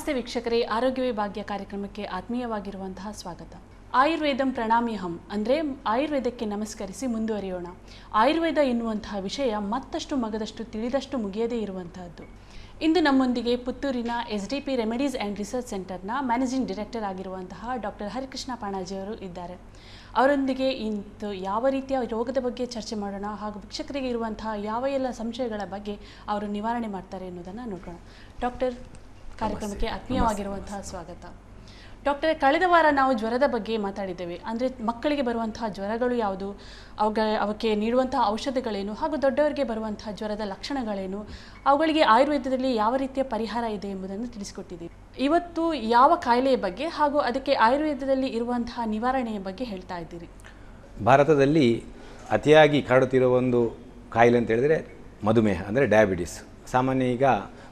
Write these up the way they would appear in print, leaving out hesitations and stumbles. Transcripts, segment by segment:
ನಮಸ್ತೆ ವೀಕ್ಷಕರೇ, ಆರೋಗ್ಯವೇ ಭಾಗ್ಯ ಕಾರ್ಯಕ್ರಮಕ್ಕೆ ಆತ್ಮೀಯವಾಗಿರುವಂತಹ ಸ್ವಾಗತ. ಆಯುರ್ವೇದಂ ಪ್ರಣಾಮ್ಯಹಂ ಅಂದರೆ ಆಯುರ್ವೇದಕ್ಕೆ ನಮಸ್ಕರಿಸಿ ಮುಂದುವರಿಯೋಣ. ಆಯುರ್ವೇದ ಎನ್ನುವಂತಹ ವಿಷಯ ಮತ್ತಷ್ಟು ಮಗದಷ್ಟು ತಿಳಿದಷ್ಟು ಮುಗಿಯದೇ ಇರುವಂತಹದ್ದು. ಇಂದು ನಮ್ಮೊಂದಿಗೆ ಪುತ್ತೂರಿನ SDP ರೆಮಿಡೀಸ್ ಆ್ಯಂಡ್ ರಿಸರ್ಚ್ ಸೆಂಟರ್ನ ಮ್ಯಾನೇಜಿಂಗ್ ಡೈರೆಕ್ಟರ್ ಆಗಿರುವಂತಹ ಡಾಕ್ಟರ್ ಹರಿಕೃಷ್ಣ ಪಾಣಾಜಿಯವರು ಇದ್ದಾರೆ. ಅವರೊಂದಿಗೆ ಇಂದು ಯಾವ ರೀತಿಯ ರೋಗದ ಬಗ್ಗೆ ಚರ್ಚೆ ಮಾಡೋಣ ಹಾಗೂ ವೀಕ್ಷಕರಿಗೆ ಇರುವಂತಹ ಯಾವ ಎಲ್ಲ ಸಂಶಯಗಳ ಬಗ್ಗೆ ಅವರು ನಿವಾರಣೆ ಮಾಡ್ತಾರೆ ಎನ್ನುವುದನ್ನು ನೋಡೋಣ. ಡಾಕ್ಟರ್, ಕಾರ್ಯಕ್ರಮಕ್ಕೆ ಆತ್ಮೀಯವಾಗಿರುವಂತಹ ಸ್ವಾಗತ. ಡಾಕ್ಟರ್, ಕಳೆದ ವಾರ ನಾವು ಜ್ವರದ ಬಗ್ಗೆ ಮಾತಾಡಿದ್ದೇವೆ. ಅಂದರೆ ಮಕ್ಕಳಿಗೆ ಬರುವಂತಹ ಜ್ವರಗಳು ಯಾವುದು, ಅವಕ್ಕೆ ನೀಡುವಂತಹ ಔಷಧಿಗಳೇನು ಹಾಗೂ ದೊಡ್ಡವರಿಗೆ ಬರುವಂತಹ ಜ್ವರದ ಲಕ್ಷಣಗಳೇನು, ಅವುಗಳಿಗೆ ಆಯುರ್ವೇದದಲ್ಲಿ ಯಾವ ರೀತಿಯ ಪರಿಹಾರ ಇದೆ ಎಂಬುದನ್ನು ತಿಳಿಸಿಕೊಟ್ಟಿದ್ದೀವಿ. ಇವತ್ತು ಯಾವ ಕಾಯಿಲೆಯ ಬಗ್ಗೆ ಹಾಗೂ ಅದಕ್ಕೆ ಆಯುರ್ವೇದದಲ್ಲಿ ಇರುವಂತಹ ನಿವಾರಣೆಯ ಬಗ್ಗೆ ಹೇಳ್ತಾ ಇದ್ದೀರಿ. ಭಾರತದಲ್ಲಿ ಅತಿಯಾಗಿ ಕಾಡುತ್ತಿರುವ ಒಂದು ಕಾಯಿಲೆ ಅಂತ ಹೇಳಿದರೆ ಮಧುಮೇಹ, ಅಂದರೆ ಡಯಾಬಿಟಿಸ್. ಸಾಮಾನ್ಯ ಈಗ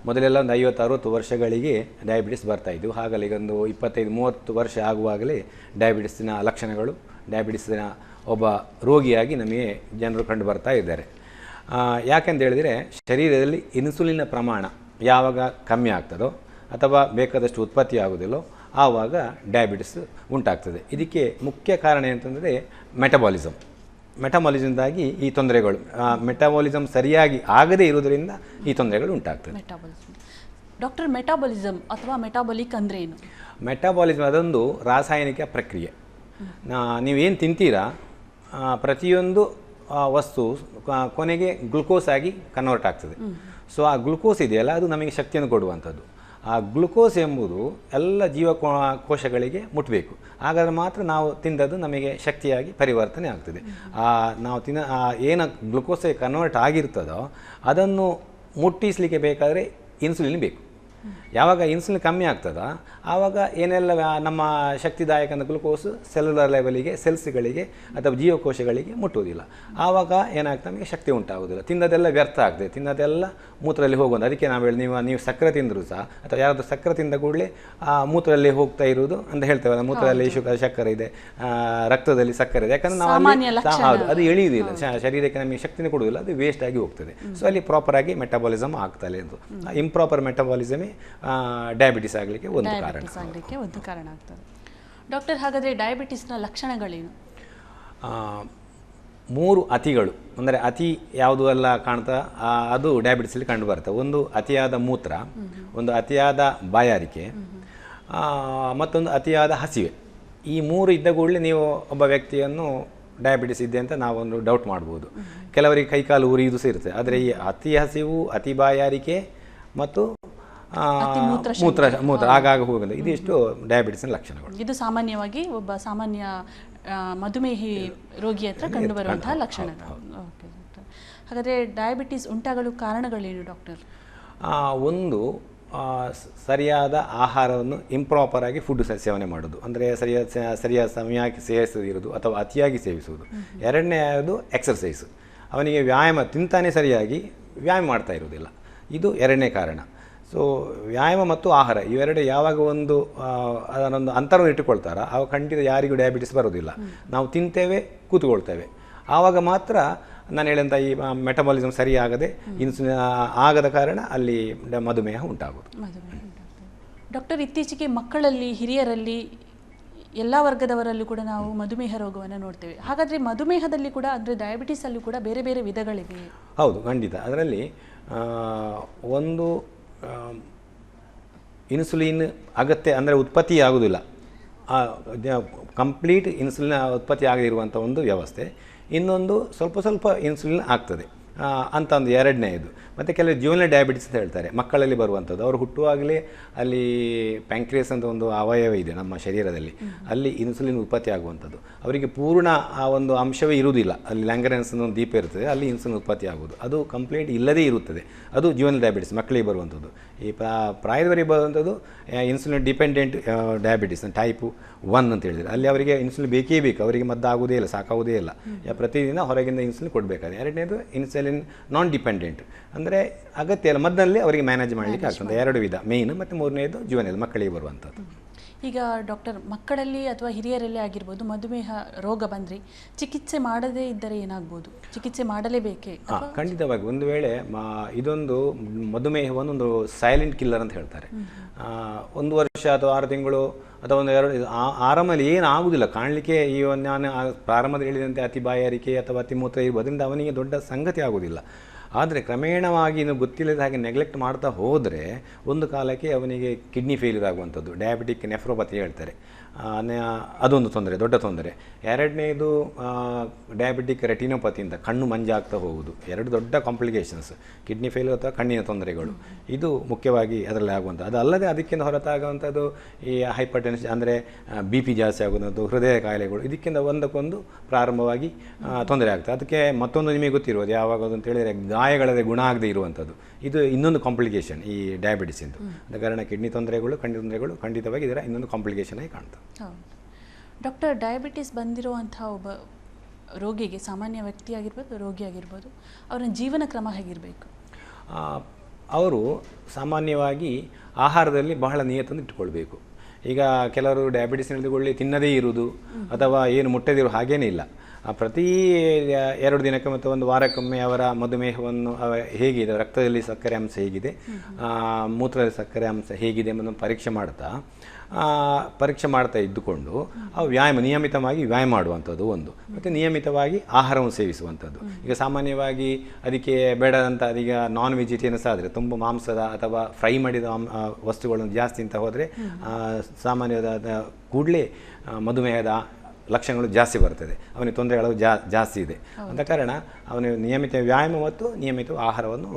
ಮೊದಲೆಲ್ಲ ಒಂದು 50-60 ವರ್ಷಗಳಿಗೆ ಡಯಾಬಿಟಿಸ್ ಬರ್ತಾಯಿದ್ದು. ಹಾಗಲ್ಲ ಈಗ ಒಂದು 25-30 ವರ್ಷ ಆಗುವಾಗಲೇ ಡಯಾಬಿಟಿಸ್ನ ಲಕ್ಷಣಗಳು, ಡಯಾಬಿಟಿಸ್ನ ಒಬ್ಬ ರೋಗಿಯಾಗಿ ನಮಗೆ ಜನರು ಕಂಡು ಬರ್ತಾ ಇದ್ದಾರೆ. ಯಾಕೆಂತ ಹೇಳಿದರೆ ಶರೀರದಲ್ಲಿ ಇನ್ಸುಲಿನ್ನ ಪ್ರಮಾಣ ಯಾವಾಗ ಕಮ್ಮಿ ಆಗ್ತದೋ ಅಥವಾ ಬೇಕಾದಷ್ಟು ಉತ್ಪತ್ತಿ ಆಗೋದಿಲ್ಲೋ ಆವಾಗ ಡಯಾಬಿಟಿಸ್ ಉಂಟಾಗ್ತದೆ. ಇದಕ್ಕೆ ಮುಖ್ಯ ಕಾರಣ ಅಂತಂದರೆ ಮೆಟಬಾಲಿಸಮ್ದಾಗಿ ಈ ತೊಂದರೆಗಳು, ಮೆಟಬಾಲಿಸಮ್ ಸರಿಯಾಗಿ ಆಗದೇ ಇರುವುದರಿಂದ ಈ ತೊಂದರೆಗಳು ಉಂಟಾಗ್ತದೆ. ಡಾಕ್ಟರ್, ಮೆಟಾಬಾಲಿಸಮ್ ಅಥವಾ ಮೆಟಾಬಾಲಿಕ್ ಅಂದರೆ ಏನು? ಮೆಟಾಬಾಲಿಸಮ್ ಅದೊಂದು ರಾಸಾಯನಿಕ ಪ್ರಕ್ರಿಯೆ. ನೀವೇನು ತಿಂತೀರಾ ಪ್ರತಿಯೊಂದು ವಸ್ತು ಕೊನೆಗೆ ಗ್ಲುಕೋಸ್ ಆಗಿ ಕನ್ವರ್ಟ್ ಆಗ್ತದೆ. ಸೊ ಆ ಗ್ಲುಕೋಸ್ ಇದೆಯಲ್ಲ, ಅದು ನಮಗೆ ಶಕ್ತಿಯನ್ನು ಕೊಡುವಂಥದ್ದು. ಆ ಗ್ಲುಕೋಸ್ ಎಂಬುದು ಎಲ್ಲ ಜೀವಕೋಶಗಳಿಗೆ ಮುಟ್ಟಬೇಕು. ಹಾಗಾದರೆ ಮಾತ್ರ ನಾವು ತಿಂದದ್ದು ನಮಗೆ ಶಕ್ತಿಯಾಗಿ ಪರಿವರ್ತನೆ ಆಗ್ತದೆ. ನಾವು ಏನು ಗ್ಲುಕೋಸ್ ಕನ್ವರ್ಟ್ ಆಗಿರ್ತದೋ ಅದನ್ನು ಮುಟ್ಟಿಸಲಿಕ್ಕೆ ಬೇಕಾದರೆ ಇನ್ಸುಲಿನ್ ಬೇಕು. ಯಾವಾಗ ಇನ್ಸುಲಿನ್ ಕಮ್ಮಿ ಆಗ್ತದೋ ಆವಾಗ ಏನೆಲ್ಲ ನಮ್ಮ ಶಕ್ತಿದಾಯಕ ಗ್ಲುಕೋಸ್ ಸೆಲ್ಯುಲರ್ ಲೆವೆಲಿಗೆ, ಸೆಲ್ಸ್ಗಳಿಗೆ ಅಥವಾ ಜೀವಕೋಶಗಳಿಗೆ ಮುಟ್ಟುವುದಿಲ್ಲ. ಆವಾಗ ಏನಾಗ್ತದೆ, ನಮಗೆ ಶಕ್ತಿ ಉಂಟಾಗೋದಿಲ್ಲ. ತಿನ್ನೋದೆಲ್ಲ ವ್ಯರ್ಥ ಆಗ್ತದೆ, ತಿನ್ನೋದೆಲ್ಲ ಮೂತ್ರದಲ್ಲಿ ಹೋಗೋದು. ಅದಕ್ಕೆ ನಾವು ಹೇಳಿ, ನೀವು ಸಕ್ಕರೆ ತಿಂದರೂ ಸಹ ಅಥವಾ ಯಾರಾದರೂ ಸಕ್ಕರೆ ತಿಂದ ಕೂಡಲೇ ಮೂತ್ರದಲ್ಲಿ ಹೋಗ್ತಾ ಇರುವುದು ಅಂತ ಹೇಳ್ತೇವೆ. ಮೂತ್ರದಲ್ಲಿ ಸಕ್ಕರೆ ಇದೆ, ರಕ್ತದಲ್ಲಿ ಸಕ್ಕರೆ ಇದೆ. ಯಾಕಂದರೆ ನಾವು ಅದು ಎಳೆಯುವುದಿಲ್ಲ, ಶರೀರಕ್ಕೆ ನಮಗೆ ಶಕ್ತಿನೇ ಕೊಡುವುದಿಲ್ಲ, ಅದು ವೇಸ್ಟ್ ಆಗಿ ಹೋಗ್ತದೆ. ಸೊ ಅಲ್ಲಿ ಪ್ರಾಪರಾಗಿ ಮೆಟಬಾಲಿಸಮ್ ಆಗ್ತದೆ. ಅಂತ ಇಂಪ್ರಾಪರ್ ಮೆಟಬಾಲಿಸಮೇ ಡಯಾಬಿಟಿಸ್ ಆಗಲಿಕ್ಕೆ ಒಂದು ಕಾರಣ ಆಗ್ತದೆ. ಡಾಕ್ಟರ್, ಹಾಗಾದರೆ ಡಯಾಬಿಟಿಸ್ನ ಲಕ್ಷಣಗಳೇನು? 3 ಅತಿಗಳು, ಅಂದರೆ ಅತಿ ಯಾವುದು ಎಲ್ಲ ಕಾಣ್ತಾ ಅದು ಡಯಾಬಿಟಿಸಲ್ಲಿ ಕಂಡು ಬರ್ತವೆ. ಒಂದು ಅತಿಯಾದ ಮೂತ್ರ, ಒಂದು ಅತಿಯಾದ ಬಾಯಾರಿಕೆ, ಮತ್ತೊಂದು ಅತಿಯಾದ ಹಸಿವೆ. ಈ 3 ಇದ್ದ ಕೂಡಲೇ ನೀವು ಒಬ್ಬ ವ್ಯಕ್ತಿಯನ್ನು ಡಯಾಬಿಟಿಸ್ ಇದೆ ಅಂತ ನಾವೊಂದು ಡೌಟ್ ಮಾಡ್ಬೋದು. ಕೆಲವರಿಗೆ ಕೈಕಾಲು ಉರಿಯುವುದು ಸಹ ಇರುತ್ತೆ. ಆದರೆ ಈ ಅತಿ ಹಸಿವು, ಅತಿ ಬಾಯಾರಿಕೆ ಮತ್ತು ಮೂತ್ರ ಆಗಾಗ ಹೋಗೋದು, ಇದಿಷ್ಟು ಡಯಾಬಿಟಿಸ್ನ ಲಕ್ಷಣಗಳು. ಇದು ಸಾಮಾನ್ಯವಾಗಿ ಒಬ್ಬ ಸಾಮಾನ್ಯ ಮಧುಮೇಹಿ ರೋಗಿ ಹತ್ರ ಕಂಡು ಬರುವಂತಹ ಲಕ್ಷಣಗಳು. ಓಕೆ ಡಾಕ್ಟರ್, ಹಾಗಾದರೆ ಡಯಾಬಿಟಿಸ್ ಉಂಟಾಗಲು ಕಾರಣಗಳೇನು ಡಾಕ್ಟರ್? ಒಂದು ಸರಿಯಾದ ಆಹಾರವನ್ನು ಇಂಪ್ರಾಪರ್ ಆಗಿ ಫುಡ್ ಸೇವನೆ ಮಾಡೋದು, ಅಂದರೆ ಸರಿಯಾದ ಸಮಯಕ್ಕೆ ಸೇವಿಸದಿರೋದು ಅಥವಾ ಅತಿಯಾಗಿ ಸೇವಿಸುವುದು. ಎರಡನೆಯದು ಎಕ್ಸರ್ಸೈಸು, ಅವನಿಗೆ ವ್ಯಾಯಾಮ ತಿಂತಾನೆ ಸರಿಯಾಗಿ ವ್ಯಾಯಾಮ ಮಾಡ್ತಾ ಇರೋದಿಲ್ಲ, ಇದು ಎರಡನೇ ಕಾರಣ. ಸೊ ವ್ಯಾಯಾಮ ಮತ್ತು ಆಹಾರ ಇವೆರಡು ಯಾವಾಗ ಅದನ್ನೊಂದು ಅಂತರವನ್ನು ಇಟ್ಟುಕೊಳ್ತಾರ ಆವಾಗ ಖಂಡಿತ ಯಾರಿಗೂ ಡಯಾಬಿಟಿಸ್ ಬರೋದಿಲ್ಲ. ನಾವು ತಿಂತೇವೆ, ಕೂತ್ಕೊಳ್ತೇವೆ, ಆವಾಗ ಮಾತ್ರ ನಾನು ಹೇಳಿದಂಥ ಈ ಮೆಟಬಾಲಿಸಮ್ ಸರಿಯಾಗದೆ ಇನ್ಸುಲಿನ್ ಆಗದ ಕಾರಣ ಅಲ್ಲಿ ಮಧುಮೇಹ ಉಂಟಾಗೋದು. ಡಾಕ್ಟರ್, ಇತ್ತೀಚೆಗೆ ಮಕ್ಕಳಲ್ಲಿ, ಹಿರಿಯರಲ್ಲಿ, ಎಲ್ಲ ವರ್ಗದವರಲ್ಲೂ ಕೂಡ ನಾವು ಮಧುಮೇಹ ರೋಗವನ್ನು ನೋಡ್ತೇವೆ. ಹಾಗಾದರೆ ಮಧುಮೇಹದಲ್ಲಿ ಕೂಡ, ಅಂದರೆ ಡಯಾಬಿಟಿಸಲ್ಲೂ ಕೂಡ ಬೇರೆ ಬೇರೆ ವಿಧಗಳಿವೆ? ಹೌದು, ಖಂಡಿತ. ಅದರಲ್ಲಿ ಒಂದು ಇನ್ಸುಲಿನ್ ಅಗತ್ಯ, ಅಂದರೆ ಉತ್ಪತ್ತಿ ಆಗೋದಿಲ್ಲ, ಕಂಪ್ಲೀಟ್ ಇನ್ಸುಲಿನ್ ಉತ್ಪತ್ತಿ ಆಗದಿರುವಂಥ ಒಂದು ವ್ಯವಸ್ಥೆ. ಇನ್ನೊಂದು ಸ್ವಲ್ಪ ಇನ್ಸುಲಿನ್ ಆಗ್ತದೆ ಅಂತ ಒಂದು ಎರಡನೇದು. ಮತ್ತು ಕೆಲವು ಜುವೆನೈಲ್ ಡಯಾಬಿಟಿಸ್ ಅಂತ ಹೇಳ್ತಾರೆ, ಮಕ್ಕಳಲ್ಲಿ ಬರುವಂಥದ್ದು. ಅವರು ಹುಟ್ಟುವಾಗಲೇ ಅಲ್ಲಿ ಪ್ಯಾಂಕ್ರಿಯಸ್ ಅಂತ ಒಂದು ಅವಯವ ಇದೆ ನಮ್ಮ ಶರೀರದಲ್ಲಿ, ಅಲ್ಲಿ ಇನ್ಸುಲಿನ್ ಉತ್ಪತ್ತಿ ಆಗುವಂಥದ್ದು. ಅವರಿಗೆ ಪೂರ್ಣ ಆ ಒಂದು ಅಂಶವೇ ಇರುವುದಿಲ್ಲ, ಅಲ್ಲಿ ಲ್ಯಾಂಗರೆನ್ಸ್ ಒಂದು ದೀಪ ಇರ್ತದೆ, ಅಲ್ಲಿ ಇನ್ಸುಲಿನ್ ಉತ್ಪತ್ತಿ ಆಗೋದು, ಅದು ಕಂಪ್ಲೀಟ್ ಇಲ್ಲದೇ ಇರುತ್ತದೆ. ಅದು ಜುವೆನೈಲ್ ಡಯಾಬಿಟಿಸ್ ಮಕ್ಕಳಿಗೆ ಬರುವಂಥದ್ದು. ಈ ಪ್ರಾಯದವರಿಗೆ ಬರುವಂಥದ್ದು ಇನ್ಸುಲಿನ್ ಡಿಪೆಂಡೆಂಟ್ ಡಯಾಬಿಟಿಸ್ ಟೈಪ್ 1 ಅಂತ ಹೇಳಿದರೆ, ಅಲ್ಲಿ ಅವರಿಗೆ ಇನ್ಸುಲಿನ್ ಬೇಕೇ ಬೇಕು, ಅವರಿಗೆ ಮದ್ದಾಗುವುದೇ ಇಲ್ಲ, ಸಾಕಾಗುವುದೇ ಇಲ್ಲ, ಪ್ರತಿದಿನ ಹೊರಗಿಂದ ಇನ್ಸುಲಿನ್ ಕೊಡಬೇಕಾದ್ರೆ. ಎರಡನೇದು ಇನ್ಸುಲಿನ್ ನಾನ್ ಡಿಪೆಂಡೆಂಟ್, ಅಂದರೆ ಅಗತ್ಯ ಇಲ್ಲ, ಮದ್ದಲ್ಲಿ ಅವರಿಗೆ ಮ್ಯಾನೇಜ್ ಮಾಡಲಿಕ್ಕೆ ಆಗ್ತದೆ. 2 ವಿಧ, ಮೇಯ್ನ್. ಮತ್ತು 3ನೇದು ಜುವೆನೈಲ್, ಮಕ್ಕಳಿಗೆ ಬರುವಂಥದ್ದು. ಈಗ ಡಾಕ್ಟರ್, ಮಕ್ಕಳಲ್ಲಿ ಅಥವಾ ಹಿರಿಯರಲ್ಲಿ ಆಗಿರ್ಬೋದು ಮಧುಮೇಹ ರೋಗ ಬಂದರೆ ಚಿಕಿತ್ಸೆ ಮಾಡದೇ ಇದ್ದರೆ ಏನಾಗ್ಬೋದು? ಚಿಕಿತ್ಸೆ ಮಾಡಲೇಬೇಕೇ? ಖಂಡಿತವಾಗಿ. ಒಂದು ವೇಳೆ ಇದೊಂದು ಮಧುಮೇಹವನ್ನೊಂದು ಸೈಲೆಂಟ್ ಕಿಲ್ಲರ್ ಅಂತ ಹೇಳ್ತಾರೆ. 1 ವರ್ಷ ಅಥವಾ 6 ತಿಂಗಳು ಅಥವಾ ಒಂದು 2 ಆರಾಮಲ್ಲಿ ಏನು ಆಗುವುದಿಲ್ಲ ಕಾಣಲಿಕ್ಕೆ. ಈ ನಾನು ಪ್ರಾರಂಭದಲ್ಲಿ ಹೇಳಿದಂತೆ ಅತಿ ಬಾಯಾರಿಕೆ ಅಥವಾ ಅತಿಮೂತ್ರ ಇರ್ಬೋದು, ಅದರಿಂದ ಅವನಿಗೆ ದೊಡ್ಡ ಸಂಗತಿ ಆಗೋದಿಲ್ಲ. ಆದರೆ ಕ್ರಮೇಣವಾಗಿ ಇನ್ನು ಗೊತ್ತಿಲ್ಲದ ಹಾಗೆ ನೆಗ್ಲೆಕ್ಟ್ ಮಾಡ್ತಾ ಹೋದರೆ ಒಂದು ಕಾಲಕ್ಕೆ ಅವನಿಗೆ ಕಿಡ್ನಿ ಫೇಲ್ಯೂರ್ ಆಗುವಂಥದ್ದು, ಡಯಾಬಿಟಿಕ್ ನೆಫ್ರೋಪತಿ ಹೇಳ್ತಾರೆ, ಅದೊಂದು ತೊಂದರೆ, ದೊಡ್ಡ ತೊಂದರೆ. ಎರಡನೇದು ಡಯಾಬಿಟಿಕ್ ರೆಟಿನೋಪತಿ ಅಂತ, ಕಣ್ಣು ಮಂಜಾಗ್ತಾ ಹೋಗುವುದು. 2 ದೊಡ್ಡ ಕಾಂಪ್ಲಿಕೇಶನ್ಸ್, ಕಿಡ್ನಿ ಫೇಲ್ಯೂರ್ ಅಥವಾ ಕಣ್ಣಿನ ತೊಂದರೆಗಳು. ಇದು ಮುಖ್ಯವಾಗಿ ಅದರಲ್ಲಿ ಆಗುವಂಥ. ಅದಲ್ಲದೆ ಅದಕ್ಕಿಂತ ಹೊರತಾಗುವಂಥದ್ದು ಈ ಹೈಪರ್ ಟೆನ್ಷನ್ ಅಂದರೆ BP ಜಾಸ್ತಿ ಆಗುವಂಥದ್ದು, ಹೃದಯ ಕಾಯಿಲೆಗಳು, ಇದಕ್ಕಿಂತ ಒಂದಕ್ಕೊಂದು ಪ್ರಾರಂಭವಾಗಿ ತೊಂದರೆ ಆಗ್ತದೆ. ಅದಕ್ಕೆ ಮತ್ತೊಂದು ನಿಮಗೆ ಗೊತ್ತಿರೋದು ಯಾವಾಗ ಅಂತ ಹೇಳಿದರೆ ಗಾಯಗಳದೇ ಗುಣ ಆಗದೆ ಇರುವಂಥದ್ದು. ಇದು ಇನ್ನೊಂದು ಕಾಂಪ್ಲಿಕೇಶನ್ ಈ ಡಯಾಬಿಟಿಸಿಂದು. ಆದ ಕಾರಣ ಕಿಡ್ನಿ ತೊಂದರೆಗಳು, ಕಣ್ಣಿನ ತೊಂದರೆಗಳು ಖಂಡಿತವಾಗಿ ಇದರ ಇನ್ನೊಂದು ಕಾಂಪ್ಲಿಕೇಶನ್ ಆಗಿ ಕಾಣ್ತದೆ. ಡಾಕ್ಟರ್, ಡಯಾಬಿಟಿಸ್ ಬಂದಿರುವಂಥ ಒಬ್ಬ ರೋಗಿಗೆ, ಸಾಮಾನ್ಯ ವ್ಯಕ್ತಿ ಆಗಿರ್ಬೋದು, ರೋಗಿ ಆಗಿರ್ಬೋದು, ಅವರ ಜೀವನ ಕ್ರಮ ಹೇಗಿರಬೇಕು? ಅವರು ಸಾಮಾನ್ಯವಾಗಿ ಆಹಾರದಲ್ಲಿ ಬಹಳ ನಿಯತನ್ನು ಇಟ್ಟುಕೊಳ್ಬೇಕು. ಈಗ ಕೆಲವರು ಡಯಾಬಿಟಿಸ್ ಹಿಡಿದುಕೊಳ್ಳಿ ತಿನ್ನದೇ ಇರುವುದು ಅಥವಾ ಏನು ಮುಟ್ಟದಿರೋ ಹಾಗೇನೇ ಇಲ್ಲ. ಪ್ರತಿ 2 ದಿನಕ್ಕೆ ಮತ್ತು 1 ವಾರಕ್ಕೊಮ್ಮೆ ಅವರ ಮಧುಮೇಹವನ್ನು ಹೇಗಿದೆ, ರಕ್ತದಲ್ಲಿ ಸಕ್ಕರೆ ಅಂಶ ಹೇಗಿದೆ, ಮೂತ್ರದಲ್ಲಿ ಸಕ್ಕರೆ ಅಂಶ ಹೇಗಿದೆ ಎಂಬುದನ್ನು ಪರೀಕ್ಷೆ ಮಾಡ್ತಾ ಇದ್ದುಕೊಂಡು ಅವು ನಿಯಮಿತವಾಗಿ ವ್ಯಾಯಾಮ ಮಾಡುವಂಥದ್ದು ಒಂದು, ಮತ್ತು ನಿಯಮಿತವಾಗಿ ಆಹಾರವನ್ನು ಸೇವಿಸುವಂಥದ್ದು. ಈಗ ಸಾಮಾನ್ಯವಾಗಿ ಅದಕ್ಕೆ ಬೇಡದಂಥ ಅದೀಗ ನಾನ್ ವೆಜಿಟೇರಿಯನ್ಸ್ ಆದರೆ ತುಂಬ ಮಾಂಸದ ಅಥವಾ ಫ್ರೈ ಮಾಡಿದ ವಸ್ತುಗಳನ್ನು ಜಾಸ್ತಿ ಅಂತ ಹೋದರೆ ಸಾಮಾನ್ಯವಾದ ಕೂಡಲೇ ಮಧುಮೇಹದ ಲಕ್ಷಣಗಳು ಜಾಸ್ತಿ ಬರ್ತದೆ, ಅವನಿಗೆ ತೊಂದರೆಗಳು ಜಾಸ್ತಿ ಇದೆ. ಅಂತ ಕಾರಣ ಅವನು ನಿಯಮಿತ ವ್ಯಾಯಾಮ ಮತ್ತು ನಿಯಮಿತ ಆಹಾರವನ್ನು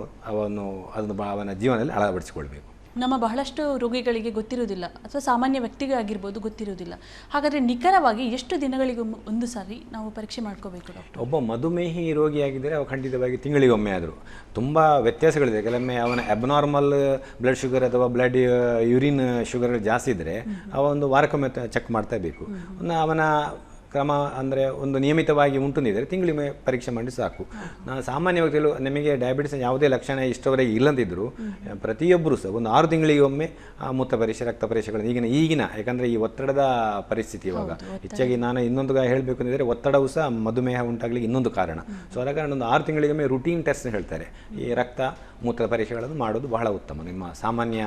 ಅವನ ಜೀವನದಲ್ಲಿ ಅಳವಡಿಸಿಕೊಳ್ಬೇಕು. ನಮ್ಮ ಬಹಳಷ್ಟು ರೋಗಿಗಳಿಗೆ ಗೊತ್ತಿರುವುದಿಲ್ಲ, ಅಥವಾ ಸಾಮಾನ್ಯ ವ್ಯಕ್ತಿಗೆ ಆಗಿರ್ಬೋದು ಗೊತ್ತಿರುವುದಿಲ್ಲ. ಹಾಗಾದರೆ ನಿಖರವಾಗಿ ಎಷ್ಟು ದಿನಗಳಿಗೆ ಒಂದು ಸಾರಿ ನಾವು ಪರೀಕ್ಷೆ ಮಾಡ್ಕೋಬೇಕು ಡಾಕ್ಟರ್? ಒಬ್ಬ ಮಧುಮೇಹಿ ರೋಗಿಯಾಗಿದ್ದರೆ ಅವು ಖಂಡಿತವಾಗಿ ತಿಂಗಳಿಗೊಮ್ಮೆ ಆದರೂ. ತುಂಬ ವ್ಯತ್ಯಾಸಗಳಿದೆ. ಕೆಲವೊಮ್ಮೆ ಅವನ ಅಬ್ನಾರ್ಮಲ್ ಬ್ಲಡ್ ಶುಗರ್ ಅಥವಾ ಬ್ಲಡ್ ಯೂರಿನ್ ಶುಗರ್ ಜಾಸ್ತಿ ಇದ್ದರೆ ಒಂದು ವಾರಕ್ಕೊಮ್ಮೆ ಚೆಕ್ ಮಾಡ್ತಾ ಬೇಕು. ಅವನ ಕ್ರಮ ಅಂದರೆ ಒಂದು ನಿಯಮಿತವಾಗಿ ಉಂಟುಂದಿದ್ದರೆ ತಿಂಗಳಿಗೊಮ್ಮೆ ಪರೀಕ್ಷೆ ಮಾಡಿ ಸಾಕು. ನಾನು ಸಾಮಾನ್ಯವಾಗಿ ನಮಗೆ ಡಯಾಬಿಟಿಸ್ ಯಾವುದೇ ಲಕ್ಷಣ ಇಷ್ಟವರೆಗೆ ಇಲ್ಲದಿದ್ದರೂ ಪ್ರತಿಯೊಬ್ಬರೂ ಸಹ ಒಂದು 6 ತಿಂಗಳಿಗೊಮ್ಮೆ ಮೂತ್ರ ಪರೀಕ್ಷೆ, ರಕ್ತ ಪರೀಕ್ಷೆಗಳನ್ನು ಈಗಿನ ಯಾಕಂದರೆ ಈ ಒತ್ತಡದ ಪರಿಸ್ಥಿತಿ ಇವಾಗ ಹೆಚ್ಚಾಗಿ ನಾನು ಇನ್ನೊಂದು ಹೇಳಬೇಕು ಅಂದರೆ ಒತ್ತಡವೂ ಸಹ ಮಧುಮೇಹ ಉಂಟಾಗಲಿಕ್ಕೆ ಇನ್ನೊಂದು ಕಾರಣ. ಸೊ ಅದ ಕಾರಣ ಒಂದು 6 ತಿಂಗಳಿಗೊಮ್ಮೆ ರೂಟೀನ್ ಟೆಸ್ಟ್ ಹೇಳ್ತಾರೆ, ಈ ರಕ್ತ ಮೂತ್ರ ಪರೀಕ್ಷೆಗಳನ್ನು ಮಾಡೋದು ಬಹಳ ಉತ್ತಮ ನಿಮ್ಮ ಸಾಮಾನ್ಯ